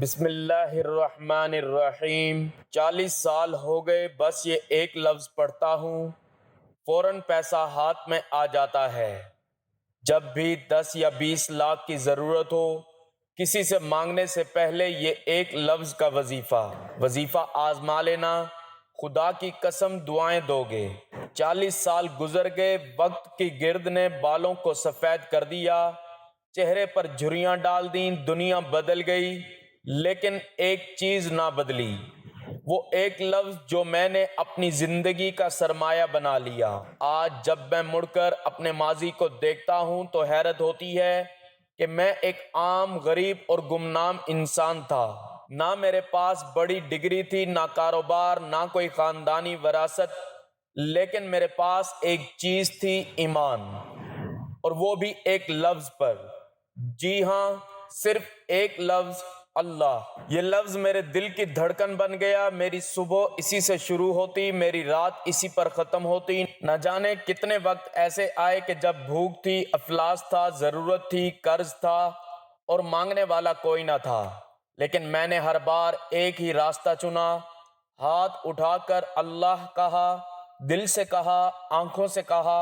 بسم اللہ الرحمن الرحیم۔ 40 سال ہو گئے بس یہ ایک لفظ پڑھتا ہوں، فوراً پیسہ ہاتھ میں آ جاتا ہے۔ جب بھی 10 یا 20 لاکھ کی ضرورت ہو، کسی سے مانگنے سے پہلے یہ ایک لفظ کا وظیفہ آزما لینا، خدا کی قسم دعائیں دو گے۔ 40 سال گزر گئے، وقت کی گرد نے بالوں کو سفید کر دیا، چہرے پر جھریاں ڈال دیں، دنیا بدل گئی، لیکن ایک چیز نہ بدلی، وہ ایک لفظ جو میں نے اپنی زندگی کا سرمایہ بنا لیا۔ آج جب میں مڑ کر اپنے ماضی کو دیکھتا ہوں تو حیرت ہوتی ہے کہ میں ایک عام، غریب اور گمنام انسان تھا۔ نہ میرے پاس بڑی ڈگری تھی، نہ کاروبار، نہ کوئی خاندانی وراثت، لیکن میرے پاس ایک چیز تھی، ایمان، اور وہ بھی ایک لفظ پر۔ جی ہاں، صرف ایک لفظ، اللہ۔ یہ لفظ میرے دل کی دھڑکن بن گیا۔ میری صبح اسی سے شروع ہوتی، میری رات اسی پر ختم ہوتی۔ نہ جانے کتنے وقت ایسے آئے کہ جب بھوک تھی، افلاس تھا، ضرورت تھی، قرض تھا اور مانگنے والا کوئی نہ تھا، لیکن میں نے ہر بار ایک ہی راستہ چنا، ہاتھ اٹھا کر اللہ کہا، دل سے کہا، آنکھوں سے کہا،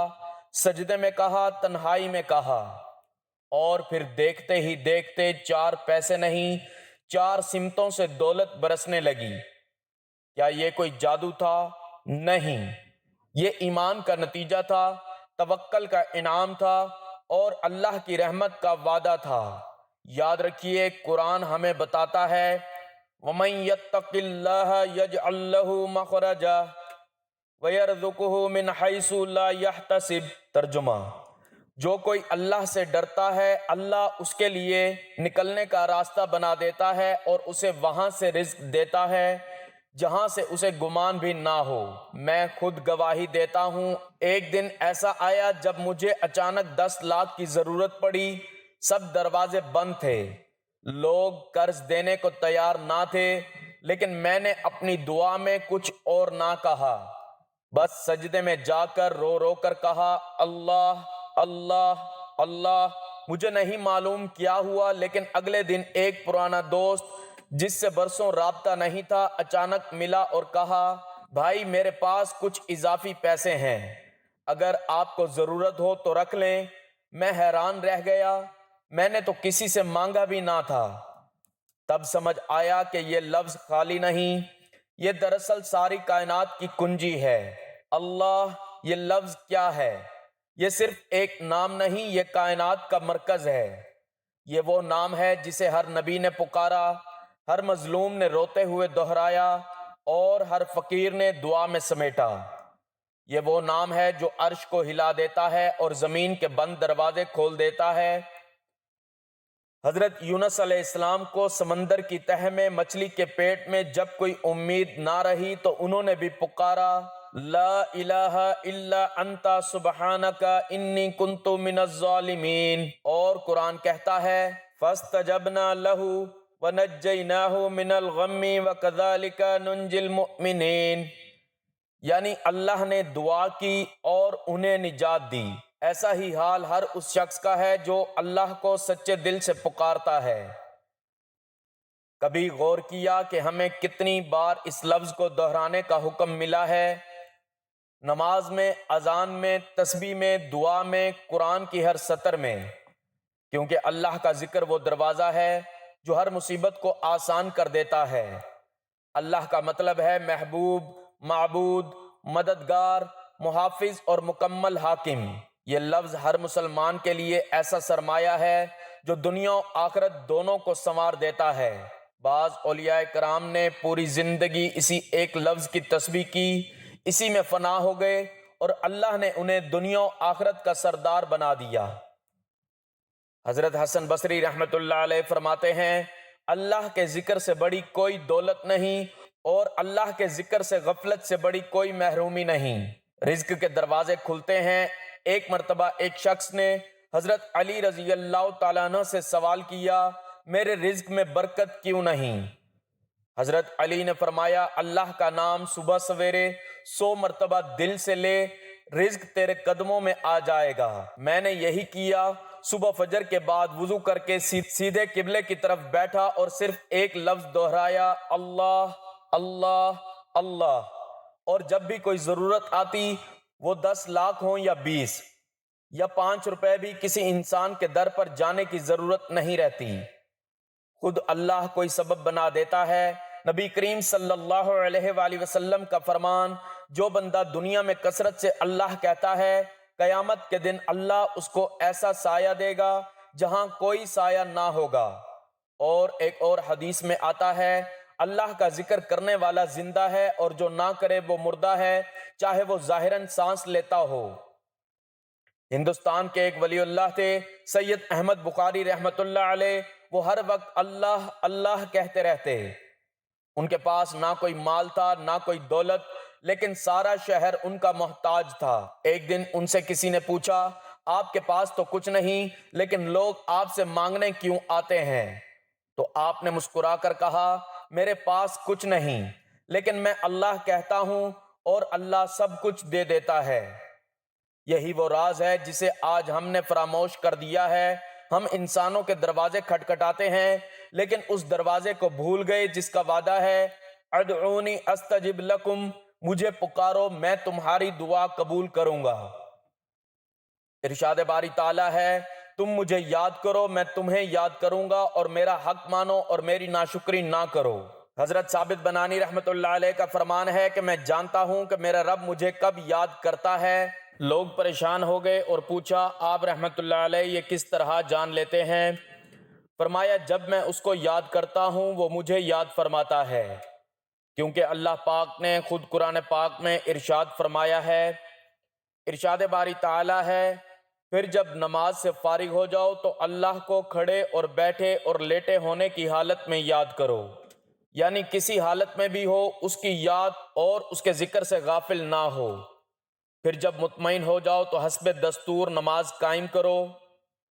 سجدے میں کہا، تنہائی میں کہا، اور پھر دیکھتے ہی دیکھتے 4 پیسے نہیں، 4 سمتوں سے دولت برسنے لگی۔ کیا یہ کوئی جادو تھا؟ نہیں، یہ ایمان کا نتیجہ تھا، توکل کا انعام تھا اور اللہ کی رحمت کا وعدہ تھا۔ یاد رکھیے، قرآن ہمیں بتاتا ہے وَمَن يَتَّقِ اللَّهَ يَجْعَل لَّهُ مَخْرَجًا وَيَرْزُقْهُ مِنْ حَيْثُ لَا يَحْتَسِبُ۔ ترجمہ: جو کوئی اللہ سے ڈرتا ہے، اللہ اس کے لیے نکلنے کا راستہ بنا دیتا ہے اور اسے وہاں سے رزق دیتا ہے جہاں سے اسے گمان بھی نہ ہو۔ میں خود گواہی دیتا ہوں، ایک دن ایسا آیا جب مجھے اچانک 10 لاکھ کی ضرورت پڑی۔ سب دروازے بند تھے، لوگ قرض دینے کو تیار نہ تھے، لیکن میں نے اپنی دعا میں کچھ اور نہ کہا، بس سجدے میں جا کر رو رو کر کہا، اللہ اللہ اللہ۔ مجھے نہیں معلوم کیا ہوا، لیکن اگلے دن ایک پرانا دوست جس سے برسوں رابطہ نہیں تھا اچانک ملا اور کہا، بھائی میرے پاس کچھ اضافی پیسے ہیں، اگر آپ کو ضرورت ہو تو رکھ لیں۔ میں حیران رہ گیا، میں نے تو کسی سے مانگا بھی نہ تھا۔ تب سمجھ آیا کہ یہ لفظ خالی نہیں، یہ دراصل ساری کائنات کی کنجی ہے۔ اللہ، یہ لفظ کیا ہے؟ یہ صرف ایک نام نہیں، یہ کائنات کا مرکز ہے۔ یہ وہ نام ہے جسے ہر نبی نے پکارا، ہر مظلوم نے روتے ہوئے دہرایا اور ہر فقیر نے دعا میں سمیٹا۔ یہ وہ نام ہے جو عرش کو ہلا دیتا ہے اور زمین کے بند دروازے کھول دیتا ہے۔ حضرت یونس علیہ السلام کو سمندر کی تہہ میں، مچھلی کے پیٹ میں جب کوئی امید نہ رہی تو انہوں نے بھی پکارا، لا الہ الا انت سبحانک انی کنت من الظالمین۔ اور قرآن کہتا ہے، فاستجبنا لہ ونجیناہ من الغم وکذالک ننجی المؤمنین، یعنی اللہ نے دعا کی اور انہیں نجات دی۔ ایسا ہی حال ہر اس شخص کا ہے جو اللہ کو سچے دل سے پکارتا ہے۔ کبھی غور کیا کہ ہمیں کتنی بار اس لفظ کو دہرانے کا حکم ملا ہے؟ نماز میں، اذان میں، تسبیح میں، دعا میں، قرآن کی ہر سطر میں، کیونکہ اللہ کا ذکر وہ دروازہ ہے جو ہر مصیبت کو آسان کر دیتا ہے۔ اللہ کا مطلب ہے محبوب، معبود، مددگار، محافظ اور مکمل حاکم۔ یہ لفظ ہر مسلمان کے لیے ایسا سرمایہ ہے جو دنیا و آخرت دونوں کو سنوار دیتا ہے۔ بعض اولیاء کرام نے پوری زندگی اسی ایک لفظ کی تسبیح کی، اسی میں فنا ہو گئے اور اللہ نے انہیں دنیا و آخرت کا سردار بنا دیا۔ حضرت حسن بصری رحمۃ اللہ علیہ فرماتے ہیں، اللہ کے ذکر سے بڑی کوئی دولت نہیں اور اللہ کے ذکر سے غفلت سے بڑی کوئی محرومی نہیں۔ رزق کے دروازے کھلتے ہیں۔ ایک مرتبہ ایک شخص نے حضرت علی رضی اللہ تعالیٰ عنہ سے سوال کیا، میرے رزق میں برکت کیوں نہیں؟ حضرت علی نے فرمایا، اللہ کا نام صبح سویرے 100 مرتبہ دل سے لے، رزق تیرے قدموں میں آ جائے گا۔ میں نے یہی کیا صبح فجر کے بعد وضو کر کے سیدھے قبلے کی طرف بیٹھا اور صرف ایک لفظ دہرایا، اللہ اللہ اللہ۔ اور جب بھی کوئی ضرورت آتی، وہ 10 لاکھ ہوں یا 20 یا 5 روپے، بھی کسی انسان کے در پر جانے کی ضرورت نہیں رہتی، خود اللہ کوئی سبب بنا دیتا ہے۔ نبی کریم صلی اللہ علیہ وآلہ وسلم کا فرمان، جو بندہ دنیا میں کثرت سے اللہ کہتا ہے، قیامت کے دن اللہ اس کو ایسا سایہ دے گا جہاں کوئی سایہ نہ ہوگا۔ اور ایک اور حدیث میں آتا ہے، اللہ کا ذکر کرنے والا زندہ ہے اور جو نہ کرے وہ مردہ ہے، چاہے وہ ظاہراً سانس لیتا ہو۔ ہندوستان کے ایک ولی اللہ تھے، سید احمد بخاری رحمت اللہ علیہ، وہ ہر وقت اللہ اللہ کہتے رہتے۔ ان کے پاس نہ کوئی مال تھا نہ کوئی دولت، لیکن سارا شہر ان کا محتاج تھا۔ ایک دن ان سے کسی نے پوچھا، آپ کے پاس تو کچھ نہیں، لیکن لوگ آپ سے مانگنے کیوں آتے ہیں؟ تو آپ نے مسکرا کر کہا، میرے پاس کچھ نہیں، لیکن میں اللہ کہتا ہوں اور اللہ سب کچھ دے دیتا ہے۔ یہی وہ راز ہے جسے آج ہم نے فراموش کر دیا ہے۔ ہم انسانوں کے دروازے کھٹکھٹاتے ہیں، لیکن اس دروازے کو بھول گئے جس کا وعدہ ہے، ادعونی استجب لکم، مجھے پکارو میں تمہاری دعا قبول کروں گا۔ ارشاد باری تعالیٰ ہے، تم مجھے یاد کرو میں تمہیں یاد کروں گا، اور میرا حق مانو اور میری ناشکری نہ کرو۔ حضرت ثابت بنانی رحمت اللہ علیہ کا فرمان ہے کہ میں جانتا ہوں کہ میرا رب مجھے کب یاد کرتا ہے۔ لوگ پریشان ہو گئے اور پوچھا، آپ رحمت اللہ علیہ یہ کس طرح جان لیتے ہیں؟ فرمایا، جب میں اس کو یاد کرتا ہوں وہ مجھے یاد فرماتا ہے، کیونکہ اللہ پاک نے خود قرآن پاک میں ارشاد فرمایا ہے۔ ارشاد باری تعالیٰ ہے، پھر جب نماز سے فارغ ہو جاؤ تو اللہ کو کھڑے اور بیٹھے اور لیٹے ہونے کی حالت میں یاد کرو، یعنی کسی حالت میں بھی ہو اس کی یاد اور اس کے ذکر سے غافل نہ ہو۔ پھر جب مطمئن ہو جاؤ تو حسب دستور نماز قائم کرو۔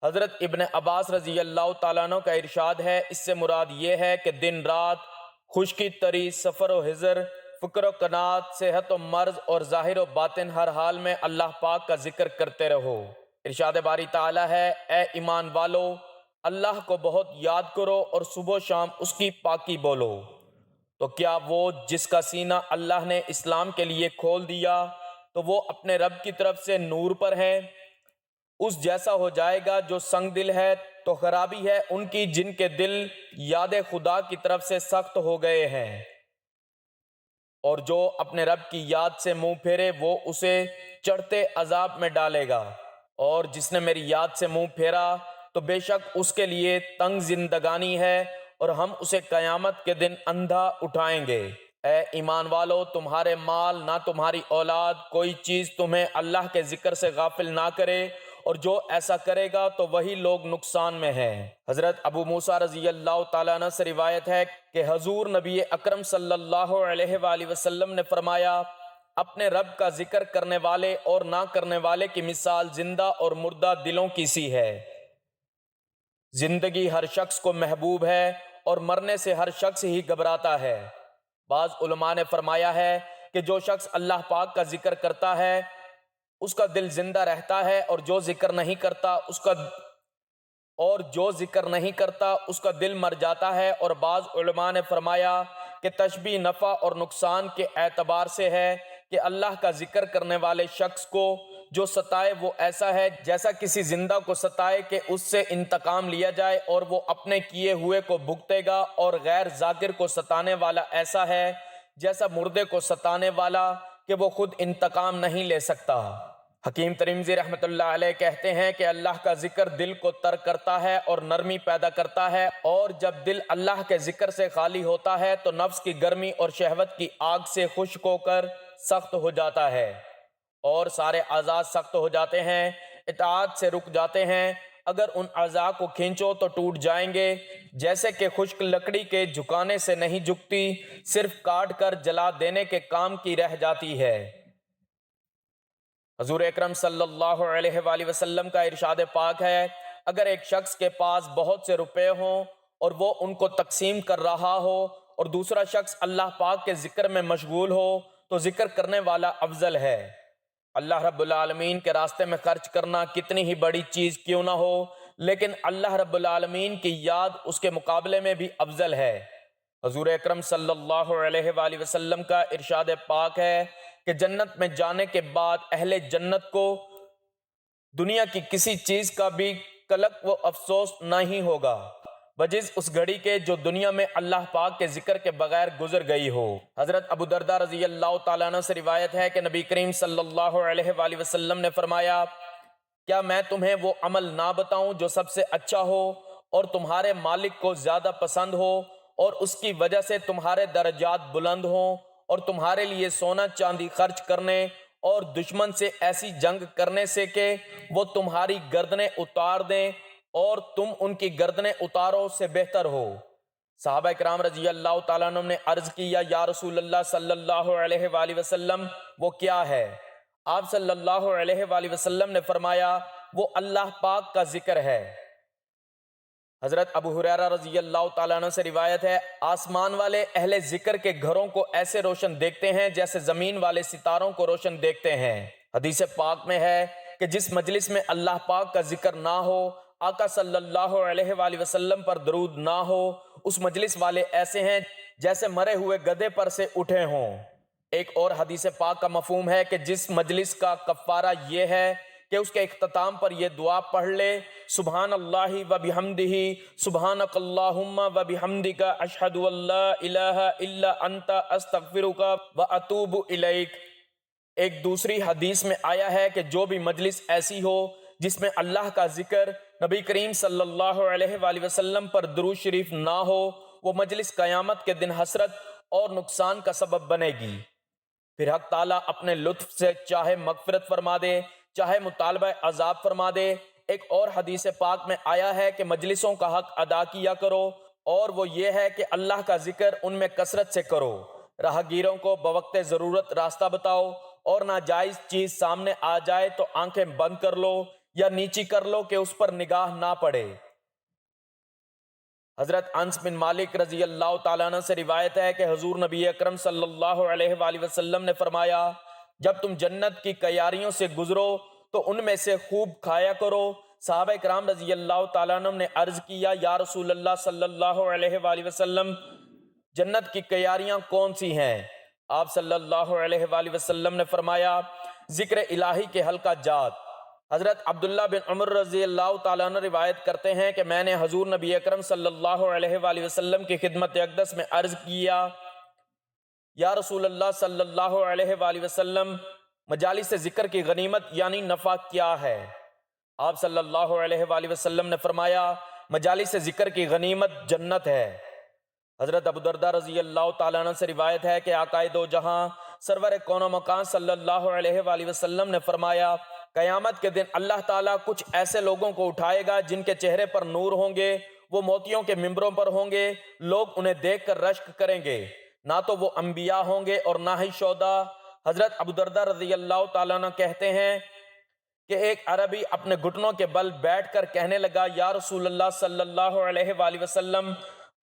حضرت ابن عباس رضی اللہ تعالیٰ عنہ کا ارشاد ہے، اس سے مراد یہ ہے کہ دن رات، خشکی تری، سفر و حضر، فکر و قناعت، صحت و مرض اور ظاہر و باطن، ہر حال میں اللہ پاک کا ذکر کرتے رہو۔ ارشاد باری تعالیٰ ہے، اے ایمان والو، اللہ کو بہت یاد کرو اور صبح و شام اس کی پاکی بولو۔ تو کیا وہ جس کا سینہ اللہ نے اسلام کے لیے کھول دیا تو وہ اپنے رب کی طرف سے نور پر ہے؟ اس جیسا ہو جائے گا جو سنگ دل ہے، تو خرابی ہے ان کی جن کے دل یاد خدا کی طرف سے سخت ہو گئے ہیں۔ اور جو اپنے رب کی یاد سے منہ پھیرے وہ اسے چڑھتے عذاب میں ڈالے گا، اور جس نے میری یاد سے منہ پھیرا تو بے شک اس کے لیے تنگ زندگانی ہے، اور ہم اسے قیامت کے دن اندھا اٹھائیں گے۔ اے ایمان والو، تمہارے مال نہ تمہاری اولاد کوئی چیز تمہیں اللہ کے ذکر سے غافل نہ کرے، اور جو ایسا کرے گا تو وہی لوگ نقصان میں ہیں۔ حضرت ابو موسیٰ رضی اللہ تعالیٰ عنہ سے روایت ہے کہ حضور نبی اکرم صلی اللہ علیہ وآلہ وسلم نے فرمایا، اپنے رب کا ذکر کرنے والے اور نہ کرنے والے کی مثال زندہ اور مردہ دلوں کی سی ہے۔ زندگی ہر شخص کو محبوب ہے اور مرنے سے ہر شخص ہی گھبراتا ہے۔ بعض علماء نے فرمایا ہے کہ جو شخص اللہ پاک کا ذکر کرتا ہے اس کا دل زندہ رہتا ہے، اور جو ذکر نہیں کرتا اس کا دل مر جاتا ہے۔ اور بعض علماء نے فرمایا کہ تشبیہ نفع اور نقصان کے اعتبار سے ہے کہ اللہ کا ذکر کرنے والے شخص کو جو ستائے وہ ایسا ہے جیسا کسی زندہ کو ستائے کہ اس سے انتقام لیا جائے، اور وہ اپنے کیے ہوئے کو بھگتے گا، اور غیر ذاکر کو ستانے والا ایسا ہے جیسا مردے کو ستانے والا کہ وہ خود انتقام نہیں لے سکتا۔ حکیم ترمذی رحمت اللہ علیہ کہتے ہیں کہ اللہ کا ذکر دل کو تر کرتا ہے اور نرمی پیدا کرتا ہے، اور جب دل اللہ کے ذکر سے خالی ہوتا ہے تو نفس کی گرمی اور شہوت کی آگ سے خشک ہو کر سخت ہو جاتا ہے، اور سارے اعضاء سخت ہو جاتے ہیں، اطاعت سے رک جاتے ہیں۔ اگر ان اعضاء کو کھینچو تو ٹوٹ جائیں گے، جیسے کہ خشک لکڑی کے جھکانے سے نہیں جھکتی، صرف کاٹ کر جلا دینے کے کام کی رہ جاتی ہے۔ حضور اکرم صلی اللہ علیہ وآلہ وسلم کا ارشاد پاک ہے، اگر ایک شخص کے پاس بہت سے روپے ہوں اور وہ ان کو تقسیم کر رہا ہو، اور دوسرا شخص اللہ پاک کے ذکر میں مشغول ہو، تو ذکر کرنے والا افضل ہے۔ اللہ رب العالمین کے راستے میں خرچ کرنا کتنی ہی بڑی چیز کیوں نہ ہو، لیکن اللہ رب العالمین کی یاد اس کے مقابلے میں بھی افضل ہے۔ حضور اکرم صلی اللہ علیہ وآلہ وسلم کا ارشاد پاک ہے کہ جنت میں جانے کے بعد اہل جنت کو دنیا کی کسی چیز کا بھی قلق و افسوس نہیں ہوگا، بجز اس گھڑی کے جو دنیا میں اللہ پاک کے ذکر کے بغیر گزر گئی ہو۔ حضرت ابو درداء رضی اللہ تعالیٰ عنہ سے روایت ہے کہ نبی کریم صلی اللہ علیہ وآلہ وسلم نے فرمایا، کیا میں تمہیں وہ عمل نہ بتاؤں جو سب سے اچھا ہو اور تمہارے مالک کو زیادہ پسند ہو اور اس کی وجہ سے تمہارے درجات بلند ہوں، اور تمہارے لیے سونا چاندی خرچ کرنے اور دشمن سے ایسی جنگ کرنے سے کہ وہ تمہاری گردنیں اتار دیں اور تم ان کی گردنیں اتارو سے بہتر ہو؟ صحابہ کرام رضی اللہ تعالیٰ عنہ نے عرض کیا، یا رسول اللہ صلی اللہ علیہ وآلہ وسلم وہ کیا ہے؟ آپ صلی اللہ علیہ وآلہ وسلم نے فرمایا، وہ اللہ پاک کا ذکر ہے۔ حضرت ابو ہریرہ رضی اللہ تعالیٰ عنہ سے روایت ہے، آسمان والے اہل ذکر کے گھروں کو ایسے روشن دیکھتے ہیں جیسے زمین والے ستاروں کو روشن دیکھتے ہیں۔ حدیث پاک میں ہے کہ جس مجلس میں اللہ پاک کا ذکر نہ ہو، آقا صلی اللہ علیہ وآلہ وسلم پر درود نہ ہو، اس مجلس والے ایسے ہیں جیسے مرے ہوئے گدھے پر سے اٹھے ہوں۔ ایک اور حدیث پاک کا مفہوم ہے کہ جس مجلس کا کفارہ یہ ہے کہ اس کے اختتام پر یہ دعا پڑھ لے، سبحان اللہ و بحمدہ، سبحانک اللہم و بحمدک، اشہد ان لا الہ الا انت، استغفرک و اتوب الیک۔ ایک دوسری حدیث میں آیا ہے کہ جو بھی مجلس ایسی ہو جس میں اللہ کا ذکر، نبی کریم صلی اللہ علیہ وآلہ وسلم پر درود شریف نہ ہو، وہ مجلس قیامت کے دن حسرت اور نقصان کا سبب بنے گی۔ پھر حق تعالیٰ اپنے لطف سے چاہے مغفرت فرما دے، چاہے مطالبہ عذاب فرما دے۔ ایک اور حدیث پاک میں آیا ہے کہ مجلسوں کا حق ادا کیا کرو، اور وہ یہ ہے کہ اللہ کا ذکر ان میں کثرت سے کرو، راہگیروں کو بوقت ضرورت راستہ بتاؤ، اور ناجائز چیز سامنے آ جائے تو آنکھیں بند کر لو یا نیچی کر لو کہ اس پر نگاہ نہ پڑے۔ حضرت انس بن مالک رضی اللہ تعالیٰ عنہ سے روایت ہے کہ حضور نبی اکرم صلی اللہ علیہ وآلہ وسلم نے فرمایا، جب تم جنت کی کیاریوں سے گزرو تو ان میں سے خوب کھایا کرو۔ صحابہ کرام رضی اللہ تعالیٰ عنہ نے عرض کیا، یا رسول اللہ صلی اللہ علیہ وآلہ وسلم جنت کی کیاریاں کون سی ہیں؟ آپ صلی اللہ علیہ وآلہ وسلم نے فرمایا، ذکر الہی کے حلقہ جات۔ حضرت عبداللہ بن عمر رضی اللہ تعالیٰ عنہ روایت کرتے ہیں کہ میں نے حضور نبی اکرم صلی اللہ علیہ وآلہ وسلم کی خدمت اقدس میں عرض کیا، یا رسول اللہ صلی اللہ علیہ وآلہ وسلم مجالس ذکر کی غنیمت یعنی نفع کیا ہے؟ آپ صلی اللہ علیہ وآلہ وسلم نے فرمایا، مجالس ذکر کی غنیمت جنت ہے۔ حضرت ابو درداء رضی اللہ تعالیٰ عنہ سے روایت ہے کہ آقائے دو جہاں سرور کون و مکان صلی اللہ علیہ وآلہ وسلم نے فرمایا، قیامت کے دن اللہ تعالیٰ کچھ ایسے لوگوں کو اٹھائے گا جن کے چہرے پر نور ہوں گے، وہ موتیوں کے ممبروں پر ہوں گے، لوگ انہیں دیکھ کر رشک کریں گے، نہ تو وہ انبیاء ہوں گے اور نہ ہی شہداء۔ حضرت ابو درداء رضی اللہ تعالیٰ عنہ کہتے ہیں کہ ایک عربی اپنے گھٹنوں کے بل بیٹھ کر کہنے لگا، یا رسول اللہ صلی اللہ علیہ وآلہ وسلم،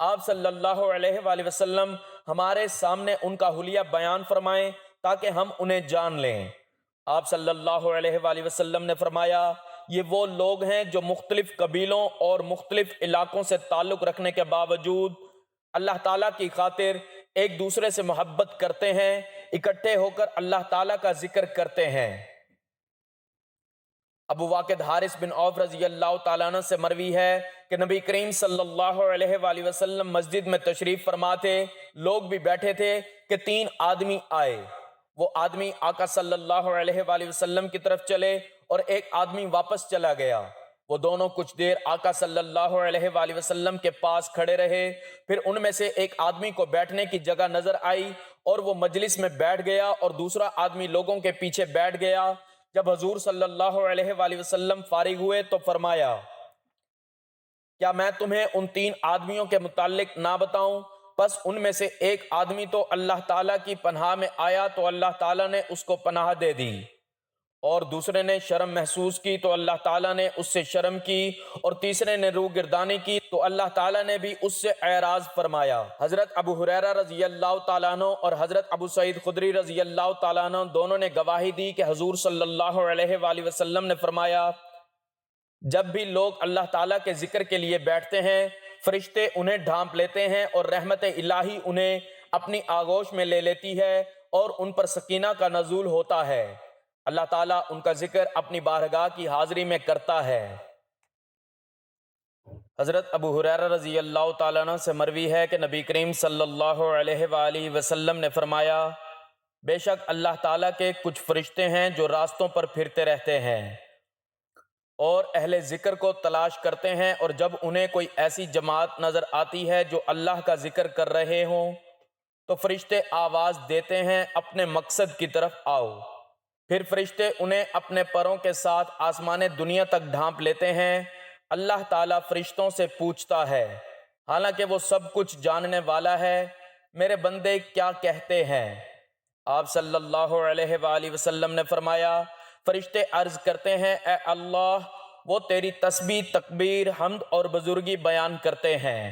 آپ صلی اللہ علیہ وآلہ وسلم ہمارے سامنے ان کا حلیہ بیان فرمائیں تاکہ ہم انہیں جان لیں۔ آپ صلی اللہ علیہ وآلہ وسلم نے فرمایا، یہ وہ لوگ ہیں جو مختلف قبیلوں اور مختلف علاقوں سے تعلق رکھنے کے باوجود اللہ تعالیٰ کی خاطر ایک دوسرے سے محبت کرتے ہیں، اکٹھے ہو کر اللہ تعالیٰ کا ذکر کرتے ہیں۔ ابو واقد حارث بن عوف رضی اللہ تعالیٰ عنہ سے مروی ہے کہ نبی کریم صلی اللہ علیہ وآلہ وسلم مسجد میں تشریف فرما تھے، لوگ بھی بیٹھے تھے کہ تین آدمی آئے۔ وہ آدمی آقا صلی اللہ علیہ وآلہ وسلم کی طرف چلے اور ایک آدمی واپس چلا گیا۔ وہ دونوں کچھ دیر آقا صلی اللہ علیہ وآلہ وسلم کے پاس کھڑے رہے، پھر ان میں سے ایک آدمی کو بیٹھنے کی جگہ نظر آئی اور وہ مجلس میں بیٹھ گیا اور دوسرا آدمی لوگوں کے پیچھے بیٹھ گیا۔ جب حضور صلی اللہ علیہ وآلہ وسلم فارغ ہوئے تو فرمایا، کیا میں تمہیں ان تین آدمیوں کے متعلق نہ بتاؤں؟ پس ان میں سے ایک آدمی تو اللہ تعالیٰ کی پناہ میں آیا تو اللہ تعالیٰ نے اس کو پناہ دے دی، اور دوسرے نے شرم محسوس کی تو اللہ تعالیٰ نے اس سے شرم کی، اور تیسرے نے روح گردانی کی تو اللہ تعالیٰ نے بھی اس سے اعراض فرمایا۔ حضرت ابو ہریرہ رضی اللہ تعالیٰ عنہ اور حضرت ابو سعید خدری رضی اللہ تعالیٰ عنہ دونوں نے گواہی دی کہ حضور صلی اللہ علیہ وآلہ وسلم نے فرمایا، جب بھی لوگ اللہ تعالیٰ کے ذکر کے لیے بیٹھتے ہیں، فرشتے انہیں ڈھانپ لیتے ہیں اور رحمت الہی انہیں اپنی آغوش میں لے لیتی ہے اور ان پر سکینہ کا نزول ہوتا ہے۔ اللہ تعالیٰ ان کا ذکر اپنی بارگاہ کی حاضری میں کرتا ہے۔ حضرت ابو ہریرہ رضی اللہ تعالیٰ عنہ سے مروی ہے کہ نبی کریم صلی اللہ علیہ وآلہ وسلم نے فرمایا، بے شک اللہ تعالیٰ کے کچھ فرشتے ہیں جو راستوں پر پھرتے رہتے ہیں اور اہل ذکر کو تلاش کرتے ہیں، اور جب انہیں کوئی ایسی جماعت نظر آتی ہے جو اللہ کا ذکر کر رہے ہوں تو فرشتے آواز دیتے ہیں، اپنے مقصد کی طرف آؤ۔ پھر فرشتے انہیں اپنے پروں کے ساتھ آسمان دنیا تک ڈھانپ لیتے ہیں۔ اللہ تعالیٰ فرشتوں سے پوچھتا ہے، حالانکہ وہ سب کچھ جاننے والا ہے، میرے بندے کیا کہتے ہیں؟ آپ صلی اللہ علیہ وآلہ وسلم نے فرمایا، فرشتے عرض کرتے ہیں، اے اللہ، وہ تیری تسبیح، تکبیر، حمد اور بزرگی بیان کرتے ہیں۔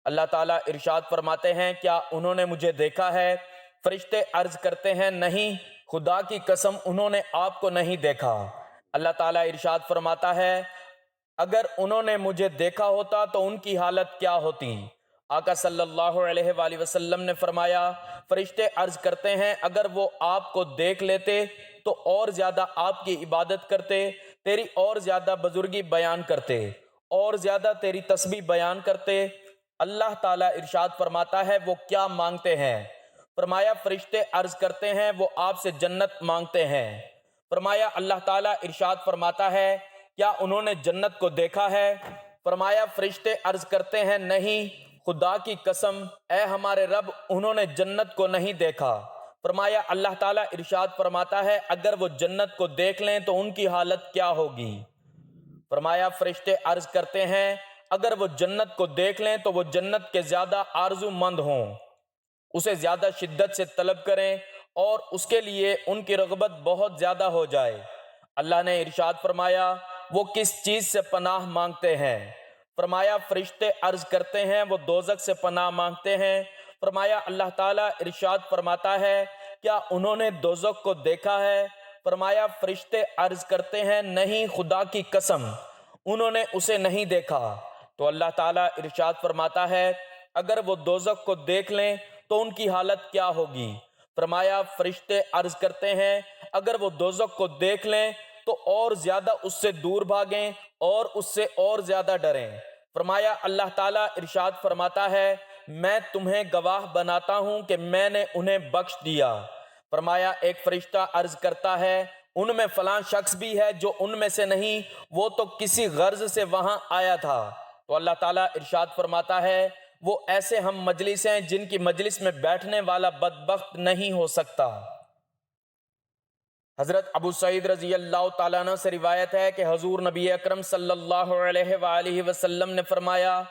اللہ تعالیٰ ارشاد فرماتے ہیں، کیا انہوں نے مجھے دیکھا ہے؟ فرشتے عرض کرتے ہیں، نہیں، خدا کی قسم انہوں نے آپ کو نہیں دیکھا۔ اللہ تعالیٰ ارشاد فرماتا ہے، اگر انہوں نے مجھے دیکھا ہوتا تو ان کی حالت کیا ہوتی؟ آقا صلی اللہ علیہ وآلہ وسلم نے فرمایا، فرشتے عرض کرتے ہیں، اگر وہ آپ کو دیکھ لیتے تو اور زیادہ آپ کی عبادت کرتے، تیری اور زیادہ بزرگی بیان کرتے، اور زیادہ تیری تسبیح بیان کرتے۔ اللہ تعالیٰ ارشاد فرماتا ہے، وہ کیا مانگتے ہیں؟ فرمایا، فرشتے عرض کرتے ہیں، وہ آپ سے جنت مانگتے ہیں۔ فرمایا، اللہ تعالیٰ ارشاد فرماتا ہے، کیا انہوں نے جنت کو دیکھا ہے؟ فرمایا، فرشتے عرض کرتے ہیں، نہیں، خدا کی قسم، اے ہمارے رب، انہوں نے جنت کو نہیں دیکھا۔ فرمایا، اللہ تعالیٰ ارشاد فرماتا ہے، اگر وہ جنت کو دیکھ لیں تو ان کی حالت کیا ہوگی؟ فرمایا، فرشتے عرض کرتے ہیں، اگر وہ جنت کو دیکھ لیں تو وہ جنت کے زیادہ آرزو مند ہوں، اسے زیادہ شدت سے طلب کریں اور اس کے لیے ان کی رغبت بہت زیادہ ہو جائے۔ اللہ نے ارشاد فرمایا، وہ کس چیز سے پناہ مانگتے ہیں؟ فرمایا، فرشتے عرض کرتے ہیں، وہ دوزخ سے پناہ مانگتے ہیں۔ فرمایا، اللہ تعالیٰ ارشاد فرماتا ہے، کیا انہوں نے دوزخ کو دیکھا ہے؟ فرمایا، فرشتے عرض کرتے ہیں، نہیں، خدا کی قسم، انہوں نے اسے نہیں دیکھا۔ تو اللہ تعالیٰ ارشاد فرماتا ہے، اگر وہ دوزخ کو دیکھ لیں تو ان کی حالت کیا ہوگی؟ فرمایا، فرشتے عرض کرتے ہیں، اگر وہ دوزخ کو دیکھ لیں تو اور زیادہ اس سے دور بھاگیں اور اس سے اور زیادہ ڈریں۔ فرمایا، اللہ تعالیٰ ارشاد فرماتا ہے، میں تمہیں گواہ بناتا ہوں کہ میں نے انہیں بخش دیا۔ فرمایا، ایک فرشتہ عرض کرتا ہے، ان میں فلاں شخص بھی ہے جو ان میں سے نہیں، وہ تو کسی غرض سے وہاں آیا تھا۔ تو اللہ تعالیٰ ارشاد فرماتا ہے، وہ ایسے ہم مجلس ہیں جن کی مجلس میں بیٹھنے والا بدبخت نہیں ہو سکتا۔ حضرت ابو سعید رضی اللہ تعالیٰ عنہ سے روایت ہے کہ حضور نبی اکرم صلی اللہ علیہ وآلہ وسلم نے فرمایا،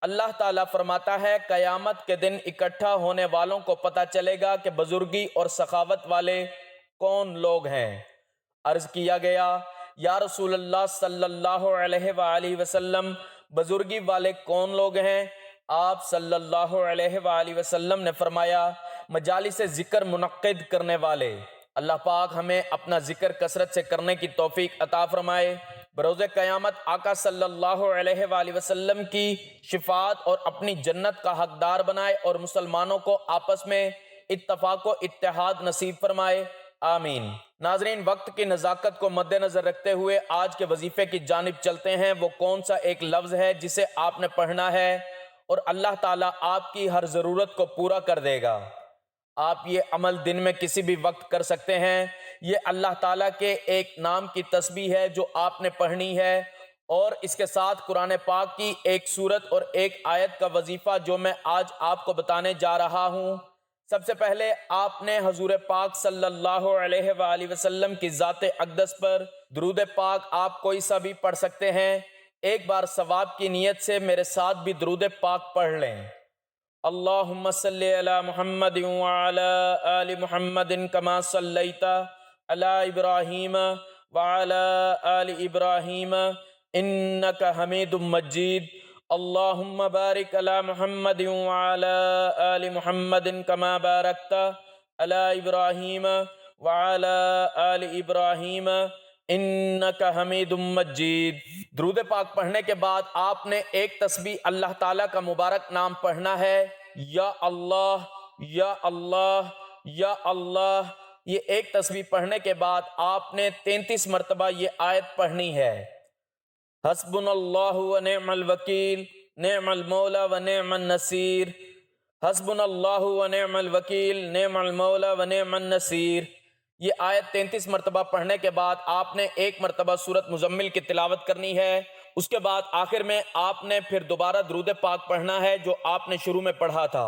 اللہ تعالیٰ فرماتا ہے، قیامت کے دن اکٹھا ہونے والوں کو پتہ چلے گا کہ بزرگی اور سخاوت والے کون لوگ ہیں۔ عرض کیا گیا، یا رسول اللہ صلی اللہ علیہ وآلہ وسلم، بزرگی والے کون لوگ ہیں؟ آپ صلی اللہ علیہ وآلہ وسلم نے فرمایا، مجالس ذکر منعقد کرنے والے۔ اللہ پاک ہمیں اپنا ذکر کثرت سے کرنے کی توفیق عطا فرمائے۔ بروز قیامت آقا صلی اللہ علیہ وآلہ وسلم کی شفاعت اور اپنی جنت کا حقدار بنائے اور مسلمانوں کو آپس میں اتفاق و اتحاد نصیب فرمائے، آمین۔ ناظرین، وقت کی نزاکت کو مد نظر رکھتے ہوئے آج کے وظیفے کی جانب چلتے ہیں۔ وہ کون سا ایک لفظ ہے جسے آپ نے پڑھنا ہے اور اللہ تعالیٰ آپ کی ہر ضرورت کو پورا کر دے گا۔ آپ یہ عمل دن میں کسی بھی وقت کر سکتے ہیں۔ یہ اللہ تعالیٰ کے ایک نام کی تسبیح ہے جو آپ نے پڑھنی ہے، اور اس کے ساتھ قرآن پاک کی ایک سورت اور ایک آیت کا وظیفہ جو میں آج آپ کو بتانے جا رہا ہوں۔ سب سے پہلے آپ نے حضور پاک صلی اللہ علیہ وآلہ وسلم کی ذات اقدس پر درود پاک آپ کوئی سا بھی پڑھ سکتے ہیں۔ ایک بار ثواب کی نیت سے میرے ساتھ بھی درود پاک پڑھ لیں۔ اللہم صلی علی محمد وعلی آل محمد کما صلیت علی ابراہیم وعلی آل ابراہیم انک حمید مجید۔ اللہم بارک علی محمد وعلی آل محمد کما بارکت علی ابراہیم وعلی آل ابراہیم انک حمید مجید۔ درود پاک پڑھنے کے بعد آپ نے ایک تسبیح اللہ تعالیٰ کا مبارک نام پڑھنا ہے، یا اللہ یا اللہ یا اللہ۔ یہ ایک تسبیح پڑھنے کے بعد آپ نے 33 مرتبہ یہ آیت پڑھنی ہے، حسبنا اللہ و نعم الوکیل نعم المولا و نعم النصیر، حسبنا اللہ و نعم الوکیل نعم المولا و نعم النصیر۔ یہ آیت 33 مرتبہ پڑھنے کے بعد آپ نے ایک مرتبہ سورۃ مزمل کی تلاوت کرنی ہے۔ اس کے بعد آخر میں آپ نے پھر دوبارہ درود پاک پڑھنا ہے جو آپ نے شروع میں پڑھا تھا۔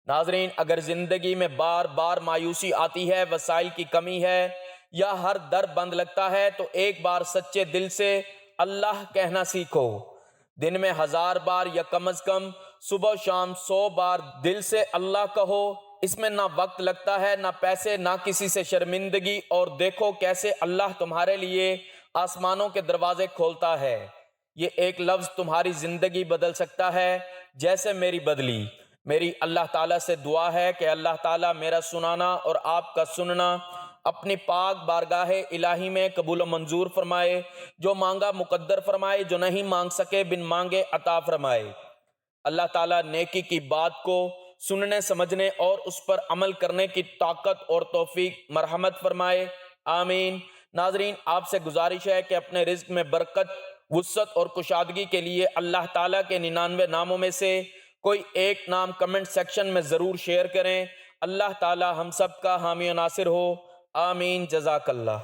ناظرین، اگر زندگی میں بار بار مایوسی آتی ہے، وسائل کی کمی ہے یا ہر در بند لگتا ہے تو ایک بار سچے دل سے اللہ کہنا سیکھو۔ دن میں 1000 بار یا کم از کم صبح و شام 100 بار دل سے اللہ کہو۔ اس میں نہ وقت لگتا ہے، نہ پیسے، نہ کسی سے شرمندگی، اور دیکھو کیسے اللہ تمہارے لیے آسمانوں کے دروازے کھولتا ہے۔ یہ ایک لفظ تمہاری زندگی بدل سکتا ہے، جیسے میری بدلی۔ میری اللہ تعالیٰ سے دعا ہے کہ اللہ تعالیٰ میرا سنانا اور آپ کا سننا اپنی پاک بارگاہ الہی میں قبول و منظور فرمائے، جو مانگا مقدر فرمائے، جو نہیں مانگ سکے بن مانگے عطا فرمائے۔ اللہ تعالیٰ نیکی کی بات کو سننے سمجھنے اور اس پر عمل کرنے کی طاقت اور توفیق مرحمت فرمائے، آمین۔ ناظرین، آپ سے گزارش ہے کہ اپنے رزق میں برکت، وسعت اور کشادگی کے لیے اللہ تعالیٰ کے 99 ناموں میں سے کوئی ایک نام کمنٹ سیکشن میں ضرور شیئر کریں۔ اللہ تعالیٰ ہم سب کا حامی و ناصر ہو، آمین۔ جزاک اللہ۔